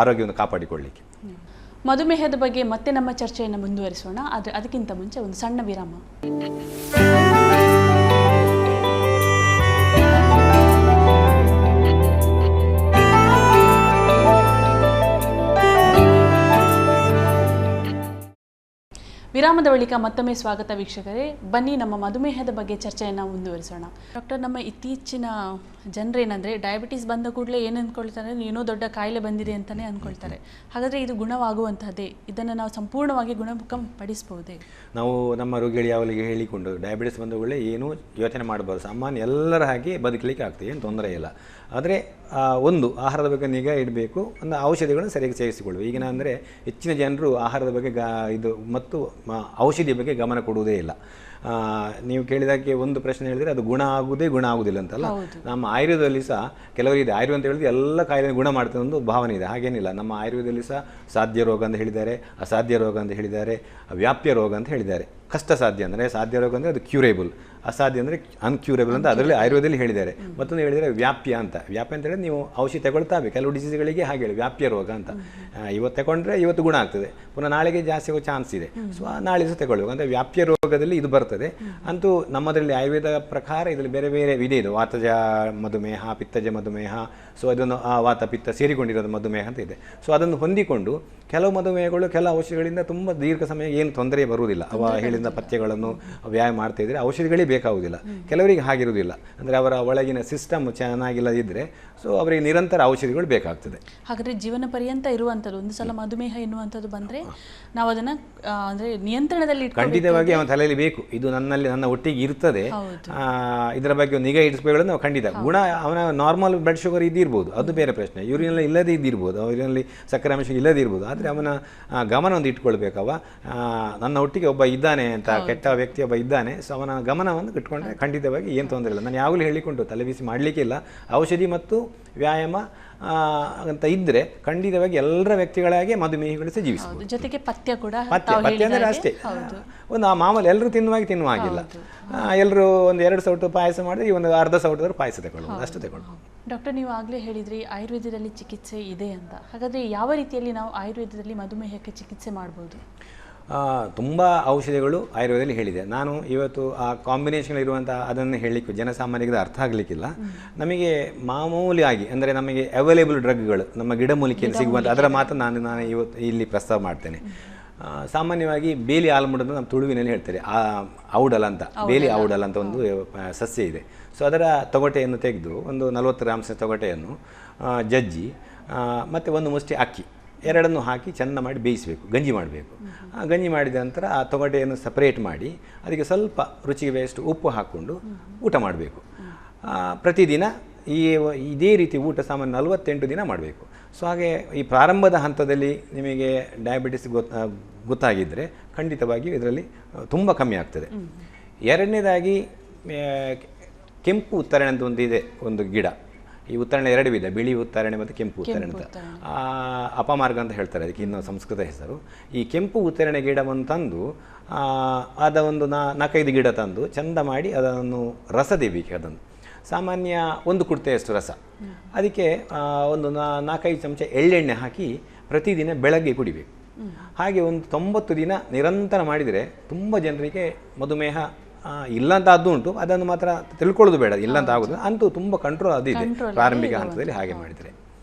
ಆರೋಗ್ಯವನ್ನು ಕಾಪಾಡಿಕೊಳ್ಳಲಿಕ್ಕೆ. ಮಧುಮೇಹದ ಬಗ್ಗೆ ಮತ್ತೆ ನಮ್ಮ ಚರ್ಚೆಯನ್ನು ಮುಂದುವರಿಸೋಣ, ಆದರೆ ಅದಕ್ಕಿಂತ ಮುಂಚೆ ಒಂದು ಸಣ್ಣ ವಿರಾಮ. ವಿರಾಮದ ಬಳಿಕ ಮತ್ತೊಮ್ಮೆ ಸ್ವಾಗತ ವೀಕ್ಷಕರೇ. ಬನ್ನಿ ನಮ್ಮ ಮಧುಮೇಹದ ಬಗ್ಗೆ ಚರ್ಚೆಯನ್ನು ಮುಂದುವರಿಸೋಣ. ಡಾಕ್ಟರ್, ನಮ್ಮ ಇತ್ತೀಚಿನ ಜನರೇನೆಂದರೆ ಡಯಾಬಿಟಿಸ್ ಬಂದ ಕೂಡಲೇ ಏನು ಅಂದ್ಕೊಳ್ತಾರೆ, ಏನೋ ದೊಡ್ಡ ಕಾಯಿಲೆ ಬಂದಿದೆ ಅಂತಲೇ ಅಂದ್ಕೊಳ್ತಾರೆ. ಹಾಗಾದರೆ ಇದು ಗುಣವಾಗುವಂತಹದ್ದೇ? ಇದನ್ನು ನಾವು ಸಂಪೂರ್ಣವಾಗಿ ಗುಣಮುಖಪಡಿಸಬಹುದೇ? ನಾವು ನಮ್ಮ ರೋಗಿಗಳು ಯಾವಲಿಗೆ ಹೇಳಿಕೊಂಡು ಡಯಾಬಿಟಿಸ್ ಬಂದ ಕೂಡಲೇ ಏನೂ ಯೋಚನೆ ಮಾಡಬಾರ್ದು, ಸಾಮಾನ್ಯ ಎಲ್ಲರ ಹಾಗೆ ಬದುಕಲಿಕ್ಕೆ ಆಗ್ತದೆ, ಏನು ತೊಂದರೆ ಇಲ್ಲ. ಆದರೆ ಒಂದು ಆಹಾರದ ಬಗ್ಗೆ ನಿಗಾ ಇಡಬೇಕು, ಒಂದು ಔಷಧಿಗಳನ್ನು ಸರಿಯಾಗಿ ಸೇವಿಸಿಕೊಳ್ಳಬೇಕು. ಈಗಿನ ಅಂದರೆ ಹೆಚ್ಚಿನ ಜನರು ಆಹಾರದ ಬಗ್ಗೆ ಮತ್ತು ಔಷಧಿಯ ಬಗ್ಗೆ ಗಮನ ಕೊಡುವುದೇ ಇಲ್ಲ. ನೀವು ಕೇಳಿದಾಗೆ ಒಂದು ಪ್ರಶ್ನೆ ಹೇಳಿದರೆ ಅದು ಗುಣ ಆಗುವುದಿಲ್ಲ ಅಂತಲ್ಲ. ನಮ್ಮ ಆಯುರ್ವೇದದಲ್ಲಿ ಸಹ ಕೆಲವರಿದೆ, ಆಯುರ್ವೇದ ಅಂತ ಹೇಳಿದ್ರೆ ಎಲ್ಲ ಕಾಯಿಲೆ ಗುಣ ಮಾಡ್ತದೆ ಒಂದು ಭಾವನೆ ಇದೆ. ಹಾಗೇನಿಲ್ಲ. ನಮ್ಮ ಆಯುರ್ವೇದದಲ್ಲಿ ಸಹ ಸಾಧ್ಯ ರೋಗ ಅಂತ ಹೇಳಿದ್ದಾರೆ, ಅಸಾಧ್ಯ ರೋಗ ಅಂತ ಹೇಳಿದ್ದಾರೆ, ವ್ಯಾಪ್ಯ ರೋಗ ಅಂತ ಹೇಳಿದ್ದಾರೆ. ಕಷ್ಟ ಸಾಧ್ಯ ಅಂದರೆ ಸಾಧ್ಯ ರೋಗ ಅಂದರೆ ಅದು ಕ್ಯೂರೇಬಲ್, ಅಸಾಧ್ಯ ಅಂದರೆ ಅನ್ಕ್ಯೂರೇಬಲ್ ಅಂತ ಅದರಲ್ಲಿ ಆಯುರ್ವೇದದಲ್ಲಿ ಹೇಳಿದ್ದಾರೆ. ಮತ್ತೊಂದು ಹೇಳಿದರೆ ವ್ಯಾಪ್ಯ ಅಂತ. ವ್ಯಾಪ್ಯ ಅಂತ ಹೇಳಿದ್ರೆ ನೀವು ಔಷಧಿ ತಗೊಳ್ತಾ ಬೇಕು. ಕೆಲವು ಡಿಸೀಸ್ಗಳಿಗೆ ಹಾಗೆ ಹೇಳಿ ವ್ಯಾಪ್ಯ ರೋಗ ಅಂತ. ಇವತ್ತು ತಗೊಂಡ್ರೆ ಇವತ್ತು ಗುಣ ಆಗ್ತದೆ, ಪುನಃ ನಾಳೆಗೆ ಜಾಸ್ತಿ ಆಗೋ ಚಾನ್ಸ್ ಇದೆ. ಸೊ ನಾಳೆ ಸಹ ತಗೊಳ್ಬೇಕು. ಅಂದರೆ ವ್ಯಾಪ್ಯ ರೋಗದಲ್ಲಿ ಇದು ಬರ್ತದೆ. ಅಂತೂ ನಮ್ಮದರಲ್ಲಿ ಆಯುರ್ವೇದ ಪ್ರಕಾರ ಇದರಲ್ಲಿ ಬೇರೆ ಬೇರೆ ವಿಧಿ ಇದೆ. ವಾತಜ ಮಧುಮೇಹ, ಪಿತ್ತಜ ಮಧುಮೇಹ. ಸೊ ಅದನ್ನು ವಾತ ಪಿತ್ತ ಸೇರಿಕೊಂಡಿರೋದು ಮಧುಮೇಹ ಅಂತ ಇದೆ. ಸೊ ಅದನ್ನು ಹೊಂದಿಕೊಂಡು ಕೆಲವು ಮಧುಮೇಹಗಳು ಕೆಲವು ಔಷಧಿಗಳಿಂದ ತುಂಬ ದೀರ್ಘ ಸಮಯ ಏನು ತೊಂದರೆ ಬರುವುದಿಲ್ಲ. ಹೇಳಿದ ಪಥ್ಯಗಳನ್ನು ವ್ಯಾಯಾಮ ಮಾಡ್ತಾ ಇದ್ದರೆ ಔಷಧಿಗಳೇ ಬೇಕಾಗುವುದಿಲ್ಲ. ಕೆಲವರಿಗೆ ಹಾಗಿರುವುದಿಲ್ಲ, ಅಂದರೆ ಅವರ ಒಳಗಿನ ಸಿಸ್ಟಮ್ ಚೆನ್ನಾಗಿಲ್ಲದಿದ್ದರೆ ಸೊ ಅವರಿಗೆ ನಿರಂತರ ಔಷಧಿಗಳು ಬೇಕಾಗ್ತದೆ. ಹಾಗಾದರೆ ಜೀವನ ಪರ್ಯಂತ ಇರುವಂಥದ್ದು ಒಂದು ಸಲ ಮಧುಮೇಹ ಎನ್ನುವಂಥದ್ದು ಬಂದರೆ ನಾವು ಅದನ್ನು ಅಂದರೆ ನಿಯಂತ್ರಣದಲ್ಲಿ ಖಂಡಿತವಾಗಿ ಅವನ ತಲೆಯಲ್ಲಿ ಬೇಕು, ಇದು ನನ್ನ ಒಟ್ಟಿಗೆ ಇರ್ತದೆ, ಇದರ ಬಗ್ಗೆ ನಿಗಾ ಇಡಿಸ್ಬೇಕು. ನಾವು ಖಂಡಿತ ಗುಣ ಅವನ ನಾರ್ಮಲ್ ಬ್ಲಡ್ ಶುಗರ್ ಇದ್ದಿರ್ಬೋದು, ಅದು ಬೇರೆ ಪ್ರಶ್ನೆ. ಯೂರಿನಲ್ಲಿ ಇಲ್ಲದೇ ಇದ್ದಿರ್ಬೋದು, ಯೂರಿನಲ್ಲಿ ಸಕ್ಕರೆ ಅಂಶ ಇಲ್ಲದೇ ಇರ್ಬೋದು. ಆದರೆ ಅವನ ಗಮನ ಒಂದು ಇಟ್ಕೊಳ್ಬೇಕವ, ನನ್ನ ಒಟ್ಟಿಗೆ ಒಬ್ಬ ಇದ್ದಾನೆ ಅಂತ, ಕೆಟ್ಟ ವ್ಯಕ್ತಿ ಒಬ್ಬ ಇದ್ದಾನೆ. ಸೊ ಅವನ ಗಮನವನ್ನು ಇಟ್ಕೊಂಡ್ರೆ ಖಂಡಿತವಾಗಿ ಏನು ತೊಂದರೆ ಇಲ್ಲ. ನಾನು ಯಾವಾಗಲೂ ಹೇಳಿಕೊಂಡು ತಲೆಬಿಸಿ ಮಾಡಲಿಕ್ಕೆ ಇಲ್ಲ. ಔಷಧಿ ಮತ್ತು ವ್ಯಾಯಾಮ ಅಂತ ಇದ್ದರೆ ಖಂಡಿತವಾಗಿ ಎಲ್ಲರ ವ್ಯಕ್ತಿಗಳಾಗಿ ಮಧುಮೇಹಿಗಳು ಸಹ ಜೀವಿಸಬಹುದು. ಜೊತೆಗೆ ಪಥ್ಯ ಕೂಡ ಪಥ್ಯ ಅಂದರೆ ಅಷ್ಟೇ ಒಂದು ಮಾಮೂಲಿ ಎಲ್ಲರೂ ತಿನ್ನುವ ಹಾಗಿಲ್ಲ. ಎಲ್ಲರೂ ಒಂದು 2 ಸೌಟು ಪಾಯಸ ಮಾಡಿದ್ರೆ ಈ ಒಂದು ಅರ್ಧ ಸೌಟದವರು ಪಾಯಸ ತಗೊಳ್ಬೋದು, ಅಷ್ಟು ತಗೊಳ್ಬೋದು. ಡಾಕ್ಟರ್, ನೀವು ಆಗಲೇ ಹೇಳಿದ್ರಿ ಆಯುರ್ವೇದದಲ್ಲಿ ಚಿಕಿತ್ಸೆ ಇದೆ ಅಂತ. ಹಾಗಾದರೆ ಯಾವ ರೀತಿಯಲ್ಲಿ ನಾವು ಆಯುರ್ವೇದದಲ್ಲಿ ಮಧುಮೇಹಕ್ಕೆ ಚಿಕಿತ್ಸೆ ಮಾಡ್ಬೋದು? ತುಂಬ ಔಷಧಿಗಳು ಆಯುರ್ವೇದದಲ್ಲಿ ಹೇಳಿದೆ. ನಾನು ಇವತ್ತು ಆ ಕಾಂಬಿನೇಷನ್ಗಳಿರುವಂಥ ಅದನ್ನು ಹೇಳಲಿಕ್ಕೆ ಜನಸಾಮಾನ್ಯರಿಗೆ ಅರ್ಥ ಆಗಲಿಕ್ಕಿಲ್ಲ. ನಮಗೆ ಮಾಮೂಲಿಯಾಗಿ ಅಂದರೆ ನಮಗೆ ಅವೈಲೇಬಲ್ ಡ್ರಗ್ಗಳು ನಮ್ಮ ಗಿಡಮೂಲಿಕೆಯಲ್ಲಿ ಸಿಗುವಂಥ ಅದರ ಮಾತು ನಾನು ಇವತ್ತು ಇಲ್ಲಿ ಪ್ರಸ್ತಾವ ಮಾಡ್ತೇನೆ. ಸಾಮಾನ್ಯವಾಗಿ ಬೇಲಿ ಆಲ್ಮುಡನ್ನು ನಮ್ಮ ತುಳುವಿನಲ್ಲಿ ಹೇಳ್ತಾರೆ, ಔಡಲ ಅಂತ, ಬೇಲಿ ಔಡಲ ಅಂತ ಒಂದು ಸಸ್ಯ ಇದೆ. ಸೊ ಅದರ ತೊಗಟೆಯನ್ನು ತೆಗೆದು ಒಂದು 40 ಗ್ರಾಮ್ಸ್ ತೊಗಟೆಯನ್ನು ಜಜ್ಜಿ ಮತ್ತು ಒಂದು ಮುಷ್ಟಿ ಅಕ್ಕಿ ಎರಡನ್ನು ಹಾಕಿ ಚೆಂದ ಮಾಡಿ ಬೇಯಿಸಬೇಕು, ಗಂಜಿ ಮಾಡಬೇಕು. ಗಂಜಿ ಮಾಡಿದ ನಂತರ ಆ ತೊಗಟೆಯನ್ನು ಸಪ್ರೇಟ್ ಮಾಡಿ ಅದಕ್ಕೆ ಸ್ವಲ್ಪ ರುಚಿಗೆ ಬೇಯಷ್ಟು ಉಪ್ಪು ಹಾಕ್ಕೊಂಡು ಊಟ ಮಾಡಬೇಕು. ಪ್ರತಿದಿನ ಇದೇ ರೀತಿ ಊಟ ಸಾಮಾನ್ಯ 48 ದಿನ ಮಾಡಬೇಕು. ಸೊ ಹಾಗೆ ಈ ಪ್ರಾರಂಭದ ಹಂತದಲ್ಲಿ ನಿಮಗೆ ಡಯಾಬಿಟಿಸ್ ಗೊತ್ತಾಗಿದ್ದರೆ ಖಂಡಿತವಾಗಿಯೂ ಇದರಲ್ಲಿ ತುಂಬ ಕಮ್ಮಿ ಆಗ್ತದೆ. ಎರಡನೇದಾಗಿ ಕೆಂಪು ಉತ್ತರಣೆ ಅಂತ ಒಂದು ಗಿಡ. ಈ ಉತ್ತರಣೆ 2 ವಿಧ, ಬಿಳಿ ಉತ್ತರಣೆ ಮತ್ತು ಕೆಂಪು ಉತ್ತರಣೆ ಅಂತ. ಅಪಮಾರ್ಗ ಅಂತ ಹೇಳ್ತಾರೆ ಅದಕ್ಕೆ, ಇನ್ನೂ ಸಂಸ್ಕೃತ ಹೆಸರು. ಈ ಕೆಂಪು ಉತ್ತರಣೆ ಗಿಡವನ್ನು ತಂದು ಅದ ಒಂದು 4-5 ಗಿಡ ತಂದು ಚೆಂದ ಮಾಡಿ ಅದನ್ನು ರಸ ತೆಗಿಬೇಕು. ಅದನ್ನು ಸಾಮಾನ್ಯ 1 ಕುಡ್ತೆಯಷ್ಟು ರಸ, ಅದಕ್ಕೆ ಒಂದು 4-5 ಚಮಚ ಎಳ್ಳೆಣ್ಣೆ ಹಾಕಿ ಪ್ರತಿದಿನ ಬೆಳಗ್ಗೆ ಕುಡಿಬೇಕು. ಹಾಗೆ ಒಂದು 90 ದಿನ ನಿರಂತರ ಮಾಡಿದರೆ ತುಂಬ ಜನರಿಗೆ ಮಧುಮೇಹ ಇಲ್ಲ ಅಂತ ಅದು ಉಂಟು, ಅದನ್ನು ಮಾತ್ರ ತಿಳ್ಕೊಳ್ಳೋದು ಬೇಡ, ಇಲ್ಲ ಅಂತ ಆಗೋದು ಅಂತೂ ತುಂಬ ಕಂಟ್ರೋಲ್ ಅದಿದೆ ಪ್ರಾರಂಭಿಕ ಹಂತದಲ್ಲಿ. ಹಾಗೆ ಮಾಡಿದರೆ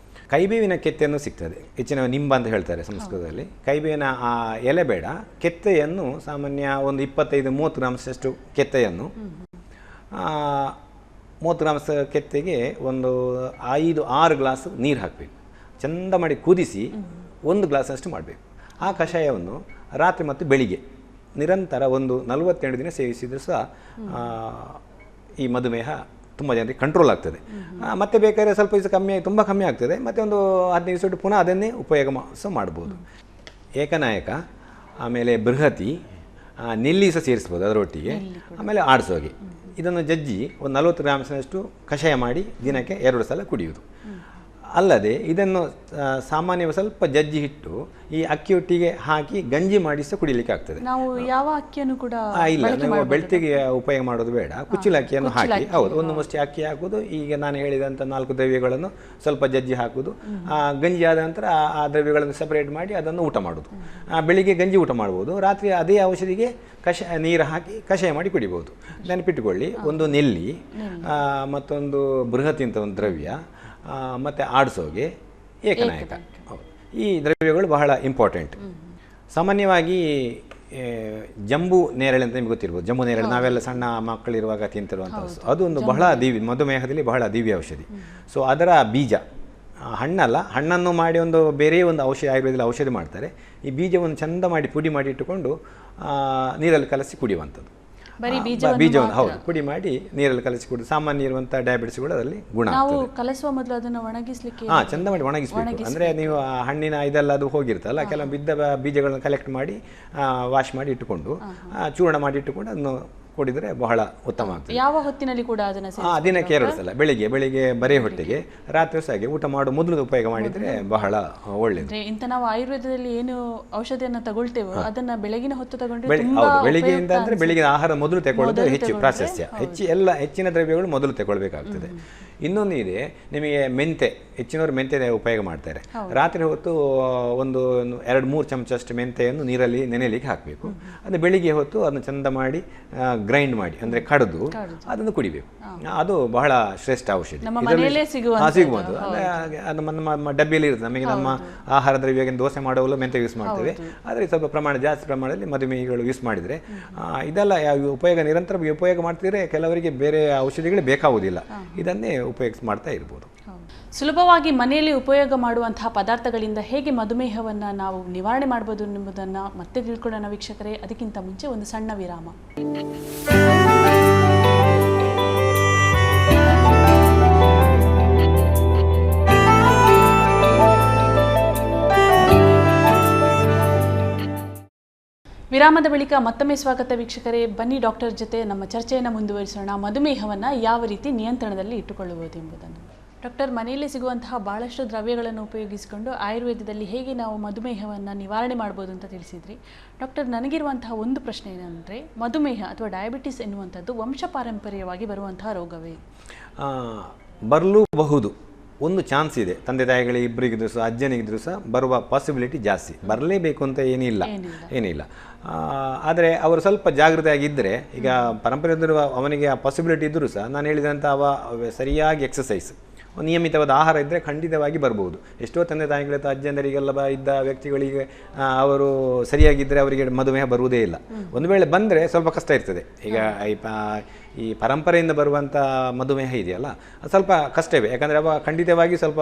ಕೈಬೇವಿನ ಕೆತ್ತೆಯನ್ನು ಸಿಗ್ತದೆ, ಹೆಚ್ಚಿನ ನಿಂಬ ಅಂತ ಹೇಳ್ತಾರೆ ಸಂಸ್ಕೃತದಲ್ಲಿ. ಕೈಬೇವಿನ ಆ ಎಲೆ ಬೇಡ, ಕೆತ್ತೆಯನ್ನು ಸಾಮಾನ್ಯ ಒಂದು 25-30 ಗ್ರಾಮ್ಸಷ್ಟು ಕೆತ್ತೆಯನ್ನು 30 ಗ್ರಾಮ್ಸ್ ಕೆತ್ತೆಗೆ ಒಂದು 5-6 ಗ್ಲಾಸ್ ನೀರು ಹಾಕಬೇಕು. ಚೆಂದ ಮಾಡಿ ಕುದಿಸಿ 1 ಗ್ಲಾಸಷ್ಟು ಮಾಡಬೇಕು. ಆ ಕಷಾಯವನ್ನು ರಾತ್ರಿ ಮತ್ತು ಬೆಳಿಗ್ಗೆ ನಿರಂತರ ಒಂದು 48 ದಿನ ಸೇವಿಸಿದರೂ ಸಹ ಈ ಮಧುಮೇಹ ತುಂಬ ಜನರಿಗೆ ಕಂಟ್ರೋಲ್ ಆಗ್ತದೆ. ಮತ್ತೆ ಬೇಕಾದರೆ ಸ್ವಲ್ಪ ದಿವಸ ತುಂಬ ಕಮ್ಮಿ ಆಗ್ತದೆ, ಮತ್ತು ಒಂದು 15 ದಿವಸ ಪುನಃ ಅದನ್ನೇ ಉಪಯೋಗ ಸಹ ಮಾಡ್ಬೋದು. ಏಕನಾಯಕ, ಆಮೇಲೆ ಬೃಹತಿ, ನೆಲ್ಲಿ ಸಹ ಸೇರಿಸ್ಬೋದು ಅದರೊಟ್ಟಿಗೆ, ಆಮೇಲೆ ಆಡ್ಸೋಗೆ. ಇದನ್ನು ಜಜ್ಜಿ ಒಂದು 40 ಗ್ರಾಮ್ಸ್ನಷ್ಟು ಕಷಾಯ ಮಾಡಿ ದಿನಕ್ಕೆ 2 ಸಲ ಕುಡಿಯುವುದು. ಅಲ್ಲದೆ ಇದನ್ನು ಸಾಮಾನ್ಯವಾಗಿ ಸ್ವಲ್ಪ ಜಜ್ಜಿ ಇಟ್ಟು ಈ ಅಕ್ಕಿಯೊಟ್ಟಿಗೆ ಹಾಕಿ ಗಂಜಿ ಮಾಡಿ ಸಹ ಕುಡಿಲಿಕ್ಕೆ ಆಗ್ತದೆ. ನಾವು ಯಾವ ಅಕ್ಕಿಯನ್ನು ಕೂಡ ಇಲ್ಲ, ನೀವು ಬೆಳ್ತಿಗೆ ಉಪಯೋಗ ಮಾಡೋದು ಬೇಡ, ಕುಚ್ಚಲ ಅಕ್ಕಿಯನ್ನು ಹಾಕಿ, ಹೌದು, ಒಂದು ಮುಷ್ಟಿ ಅಕ್ಕಿ ಹಾಕೋದು, ಈಗ ನಾನು ಹೇಳಿದಂಥ 4 ದ್ರವ್ಯಗಳನ್ನು ಸ್ವಲ್ಪ ಜಜ್ಜಿ ಹಾಕೋದು. ಗಂಜಿ ಆದ ನಂತರ ಆ ದ್ರವ್ಯಗಳನ್ನು ಸಪರೇಟ್ ಮಾಡಿ ಅದನ್ನು ಊಟ ಮಾಡೋದು. ಬೆಳಿಗ್ಗೆ ಗಂಜಿ ಊಟ ಮಾಡ್ಬೋದು, ರಾತ್ರಿ ಅದೇ ಔಷಧಿಗೆ ನೀರು ಹಾಕಿ ಕಷಾಯ ಮಾಡಿ ಕುಡಿಬೋದು. ನೆನಪಿಟ್ಟುಕೊಳ್ಳಿ, ಒಂದು ನೆಲ್ಲಿ, ಮತ್ತೊಂದು ಬೃಹತಿ ಅಂತ ಒಂದು ದ್ರವ್ಯ, ಮತ್ತು ಆಡ್ಸೋಗೆ, ಏಕನಾಯಕ, ಈ ದ್ರವ್ಯಗಳು ಬಹಳ ಇಂಪಾರ್ಟೆಂಟ್. ಸಾಮಾನ್ಯವಾಗಿ ಜಂಬು ನೇರಳೆ ಅಂತ ನಿಮ್ಗೆ ಗೊತ್ತಿರ್ಬೋದು. ಜಂಬು ನೇರಳೆ ನಾವೆಲ್ಲ ಸಣ್ಣ ಮಕ್ಕಳಿರುವಾಗ ತಿಂತಿರುವಂಥ ಅದು ಒಂದು ಬಹಳ ಮಧುಮೇಹದಲ್ಲಿ ಬಹಳ ದಿವ್ಯ ಔಷಧಿ. ಸೊ ಅದರ ಬೀಜ, ಹಣ್ಣಲ್ಲ, ಹಣ್ಣನ್ನು ಮಾಡಿ ಒಂದು ಬೇರೆ ಒಂದು ಆಯುರ್ವೇದದಲ್ಲಿ ಔಷಧಿ ಮಾಡ್ತಾರೆ. ಈ ಬೀಜವನ್ನು ಚೆಂದ ಮಾಡಿ ಪುಡಿ ಮಾಡಿ ಇಟ್ಟುಕೊಂಡು ನೀರಲ್ಲಿ ಕಲಸಿ ಕುಡಿಯುವಂಥದ್ದು. ಬೀಜವನ್ನು ಹೌದು ಪುಡಿ ಮಾಡಿ ನೀರಲ್ಲಿ ಕಲಸಿ ಕುಡಿದು ಸಾಮಾನ್ಯ ಇರುವಂಥ ಡಯಾಬಿಟಿಸ್ಗಳು ಅದರಲ್ಲಿ ಗುಣ ಆಗ್ತದೆ. ಕಲಸುವ ಮೊದಲು ಅದನ್ನು ಒಣಗಿಸಲಿಕ್ಕೆ ಚೆಂದ ಮಾಡಿ ಒಣಗಿಸಬೇಕು. ಅಂದರೆ ನೀವು ಹಣ್ಣಿನ ಇದೆಲ್ಲ ಅದು ಹೋಗಿರ್ತಲ್ಲ, ಕೆಲವು ಬಿದ್ದ ಬೀಜಗಳನ್ನು ಕಲೆಕ್ಟ್ ಮಾಡಿ ವಾಶ್ ಮಾಡಿ ಇಟ್ಟುಕೊಂಡು ಚೂರ್ಣ ಮಾಡಿ ಇಟ್ಟುಕೊಂಡು ಅದನ್ನು ಕುಡಿದರೆ ಬಹಳ ಉತ್ತಮ ಆಗ್ತದೆ. ಯಾವ ಹೊತ್ತಿನಲ್ಲಿ ಕೂಡ ಅದನ್ನು ದಿನಕ್ಕೆ 2 ಸಲ, ಬೆಳಿಗ್ಗೆ ಬರೀ ಹೊಟ್ಟೆಗೆ, ರಾತ್ರಿ ಸಹ ಹಾಗೆ ಊಟ ಮಾಡೋ ಮೊದಲು ಉಪಯೋಗ ಮಾಡಿದರೆ ಬಹಳ ಒಳ್ಳೆಯದು. ಇಂಥ ನಾವು ಆಯುರ್ವೇದದಲ್ಲಿ ಏನು ಔಷಧಿಯನ್ನು ತಗೊಳ್ತೇವೋ ಅದನ್ನ ಬೆಳಗಿನ ಹೊತ್ತು ತಗೊಂಡ್ರೆ ಬೆಳಿಗ್ಗೆಯಿಂದ ಅಂದರೆ ಬೆಳಿಗ್ಗೆ ಆಹಾರ ಮೊದಲು ತಗೊಳ್ಳೋದು ಹೆಚ್ಚು ಪ್ರಾಶಸ್ತ್ಯ. ಹೆಚ್ಚಿನ ದ್ರವ್ಯಗಳು ಮೊದಲು ತಗೊಳ್ಬೇಕಾಗ್ತದೆ. ಇನ್ನೊಂದು ಇದೆ, ನಿಮಗೆ ಮೆಂತೆ, ಹೆಚ್ಚಿನವರು ಮೆಂತೆ ಉಪಯೋಗ ಮಾಡ್ತಾರೆ. ರಾತ್ರಿ ಹೊತ್ತು ಒಂದು 2-3 ಚಮಚಷ್ಟು ಮೆಂತೆಯನ್ನು ನೀರಲ್ಲಿ ನೆನೆಯಲಿಕ್ಕೆ ಹಾಕಬೇಕು. ಅದು ಬೆಳಿಗ್ಗೆ ಹೊತ್ತು ಅದನ್ನು ಚೆಂದ ಮಾಡಿ ಗ್ರೈಂಡ್ ಮಾಡಿ, ಅಂದರೆ ಕಡಿದು ಅದನ್ನು ಕುಡಿಬೇಕು. ಅದು ಬಹಳ ಶ್ರೇಷ್ಠ ಔಷಧಿ, ಸಿಗುವುದು. ಅದು ನಮ್ಮ ಡಬ್ಬಿಯಲ್ಲಿ ಇರುತ್ತೆ. ನಮಗೆ ನಮ್ಮ ಆಹಾರ ದ್ರವ್ಯ ದೋಸೆ ಮಾಡುವಲ್ಲೂ ಮೆಂತೆ ಯೂಸ್ ಮಾಡ್ತೇವೆ, ಆದರೆ ಸ್ವಲ್ಪ ಜಾಸ್ತಿ ಪ್ರಮಾಣದಲ್ಲಿ ಮಧುಮೇಹಿಗಳು ಯೂಸ್ ಮಾಡಿದರೆ ಇದೆಲ್ಲ ನಿರಂತರ ಉಪಯೋಗ ಮಾಡ್ತಿದ್ರೆ ಕೆಲವರಿಗೆ ಬೇರೆ ಔಷಧಿಗಳೇ ಬೇಕಾಗುವುದಿಲ್ಲ, ಇದನ್ನೇ ಉಪಯೋಗಿಸಿ ಮಾಡ್ತಾ ಇರ್ಬೋದು. ಸುಲಭವಾಗಿ ಮನೆಯಲ್ಲಿ ಉಪಯೋಗ ಮಾಡುವಂತಹ ಪದಾರ್ಥಗಳಿಂದ ಹೇಗೆ ಮಧುಮೇಹವನ್ನು ನಾವು ನಿವಾರಣೆ ಮಾಡಬಹುದು ಎಂಬುದನ್ನು ಮತ್ತೆ ತಿಳ್ಕೊಳ್ಳೋಣ ವೀಕ್ಷಕರೇ. ಅದಕ್ಕಿಂತ ಮುಂಚೆ ಒಂದು ಸಣ್ಣ ವಿರಾಮ. ವಿರಾಮದ ಬಳಿಕ ಮತ್ತೊಮ್ಮೆ ಸ್ವಾಗತ ವೀಕ್ಷಕರೇ. ಬನ್ನಿ ಡಾಕ್ಟರ್ ಜೊತೆ ನಮ್ಮ ಚರ್ಚೆಯನ್ನು ಮುಂದುವರಿಸೋಣ. ಮಧುಮೇಹವನ್ನು ಯಾವ ರೀತಿ ನಿಯಂತ್ರಣದಲ್ಲಿ ಇಟ್ಟುಕೊಳ್ಳಬಹುದು ಎಂಬುದನ್ನು. ಡಾಕ್ಟರ್, ಮನೆಯಲ್ಲಿ ಸಿಗುವಂತಹ ಭಾಳಷ್ಟು ದ್ರವ್ಯಗಳನ್ನು ಉಪಯೋಗಿಸಿಕೊಂಡು ಆಯುರ್ವೇದದಲ್ಲಿ ಹೇಗೆ ನಾವು ಮಧುಮೇಹವನ್ನು ನಿವಾರಣೆ ಮಾಡ್ಬೋದು ಅಂತ ತಿಳಿಸಿದ್ರಿ. ಡಾಕ್ಟರ್, ನನಗಿರುವಂತಹ ಒಂದು ಪ್ರಶ್ನೆ ಏನಂದರೆ, ಮಧುಮೇಹ ಅಥವಾ ಡಯಾಬಿಟಿಸ್ ಎನ್ನುವಂಥದ್ದು ವಂಶ ಪಾರಂಪರ್ಯವಾಗಿ ಬರುವಂತಹ ರೋಗವೇ? ಬರಲೂಬಹುದು, ಒಂದು ಚಾನ್ಸ್ ಇದೆ. ತಂದೆ ತಾಯಿಗಳಿಗೆ ಇಬ್ಬರಿಗಿದ್ರು ಸಹ ಅಜ್ಜನಿಗಿದ್ರು ಸಹ ಬರುವ ಪಾಸಿಬಿಲಿಟಿ ಜಾಸ್ತಿ. ಬರಲೇಬೇಕು ಅಂತ ಏನಿಲ್ಲ. ಆದರೆ ಅವರು ಸ್ವಲ್ಪ ಜಾಗೃತಿಯಾಗಿದ್ದರೆ, ಈಗ ಪರಂಪರೆಯಲ್ಲಿರುವ ಅವನಿಗೆ ಆ ಪಾಸಿಬಿಲಿಟಿ ಇದ್ದರೂ ಸಹ ನಾನು ಹೇಳಿದಂಥ ಸರಿಯಾಗಿ ಎಕ್ಸಸೈಸ್, ನಿಯಮಿತವಾದ ಆಹಾರ ಇದ್ದರೆ ಖಂಡಿತವಾಗಿ ಬರ್ಬೋದು. ಎಷ್ಟೋ ತಂದೆ ತಾಯಿಗಳ ಅಜ್ಜಂದರಿಗೆಲ್ಲ ಇದ್ದ ವ್ಯಕ್ತಿಗಳಿಗೆ ಅವರು ಸರಿಯಾಗಿದ್ದರೆ ಅವರಿಗೆ ಮಧುಮೇಹ ಬರುವುದೇ ಇಲ್ಲ. ಒಂದು ವೇಳೆ ಬಂದರೆ ಸ್ವಲ್ಪ ಕಷ್ಟ ಇರ್ತದೆ. ಈಗ ಈ ಪರಂಪರೆಯಿಂದ ಬರುವಂಥ ಮಧುಮೇಹ ಇದೆಯಲ್ಲ, ಅದು ಸ್ವಲ್ಪ ಕಷ್ಟವೇ. ಯಾಕಂದರೆ ಅವ ಖಂಡಿತವಾಗಿ ಸ್ವಲ್ಪ